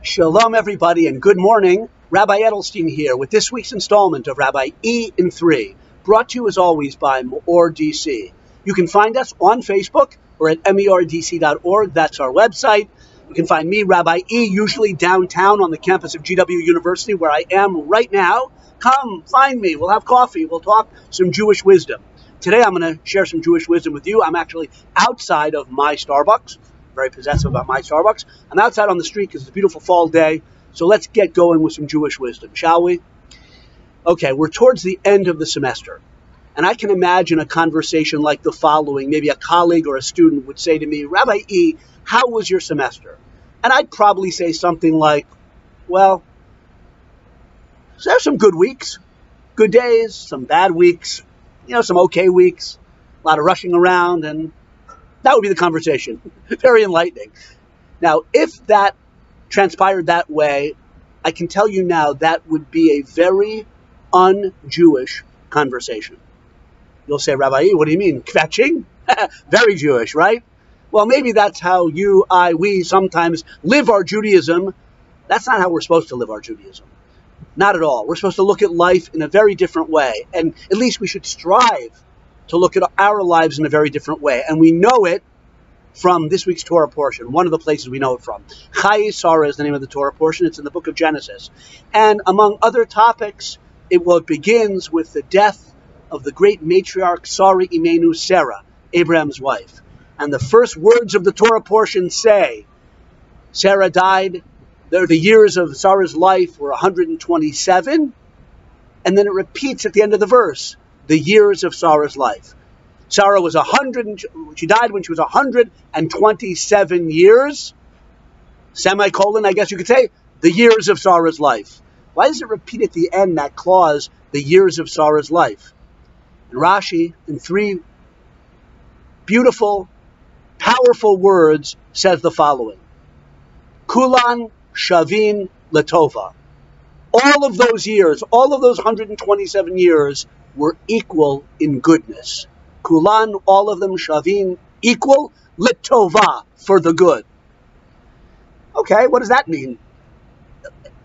Shalom, everybody, and good morning. Rabbi Edelstein here with this week's installment of Rabbi E in 3, brought to you as always by MEOR DC. You can find us on Facebook or at MEORDC.org. That's our website. You can find me, Rabbi E, usually downtown on the campus of GW University, where I am right now. Come, find me. We'll have coffee. We'll talk some Jewish wisdom. Today I'm going to share some Jewish wisdom with you. I'm actually outside of my Starbucks. Very possessive about my Starbucks. I'm outside on the street because it's a beautiful fall day. So let's get going with some Jewish wisdom, shall we? Okay, we're towards the end of the semester. And I can imagine a conversation like the following. Maybe a colleague or a student would say to me, Rabbi E, how was your semester? And I'd probably say something like, well, there's some good weeks, good days, some bad weeks, some okay weeks, a lot of rushing around, and that would be the conversation. Very enlightening. Now, if that transpired that way, I can tell you now that would be a very un-Jewish conversation. You'll say, Rabbi E, what do you mean? Kvetching? Very Jewish, right? Well, maybe that's how we sometimes live our Judaism. That's not how we're supposed to live our Judaism. Not at all. We're supposed to look at life in a very different way. And at least we should strive to look at our lives in a very different way. And we know it from this week's Torah portion, one of the places we know it from. Chayei Sara is the name of the Torah portion. It's in the book of Genesis. And among other topics, it begins with the death of the great matriarch Sarah, Abraham's wife. And the first words of the Torah portion say, Sarah died. The years of Sarah's life were 127. And then it repeats at the end of the verse, the years of Sarah's life. Sarah was she died when she was 127 years, semicolon, I guess you could say, the years of Sarah's life. Why does it repeat at the end, that clause, the years of Sarah's life? And Rashi, in 3 beautiful, powerful words, says the following. Kulan shavin letova. All of those years, all of those 127 years were equal in goodness. Kulan, all of them, shavin, equal, litova, for the good. Okay, what does that mean?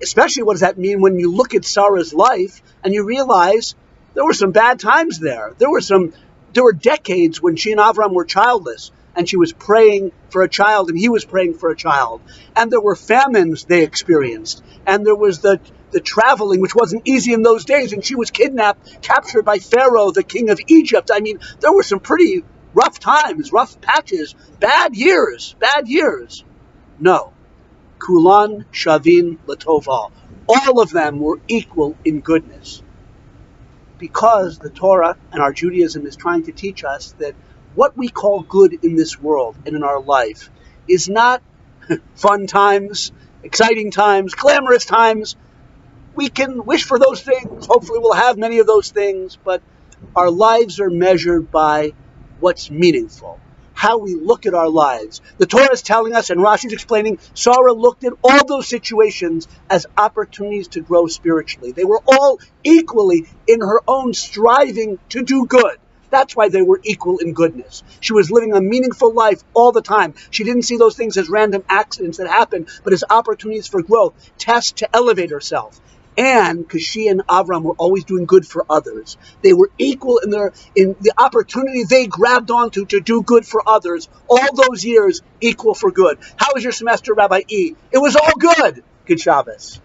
Especially what does that mean when you look at Sarah's life and you realize there were some bad times there. There were decades when she and Avram were childless, and she was praying for a child, and he was praying for a child. And there were famines they experienced. And there was the traveling, which wasn't easy in those days, and she was captured by Pharaoh, the king of Egypt. I mean, there were some pretty rough times, rough patches, bad years. No. Kulan shavin letova. All of them were equal in goodness. Because the Torah and our Judaism is trying to teach us that what we call good in this world and in our life is not fun times, exciting times, glamorous times. We can wish for those things. Hopefully we'll have many of those things, but our lives are measured by what's meaningful, how we look at our lives. The Torah is telling us, and Rashi's explaining, Sarah looked at all those situations as opportunities to grow spiritually. They were all equally in her own striving to do good. That's why they were equal in goodness. She was living a meaningful life all the time. She didn't see those things as random accidents that happened, but as opportunities for growth, tests to elevate herself. And because she and Avram were always doing good for others, they were equal in the opportunity they grabbed onto to do good for others. All those years, equal for good. How was your semester, Rabbi E? It was all good. Good Shabbos.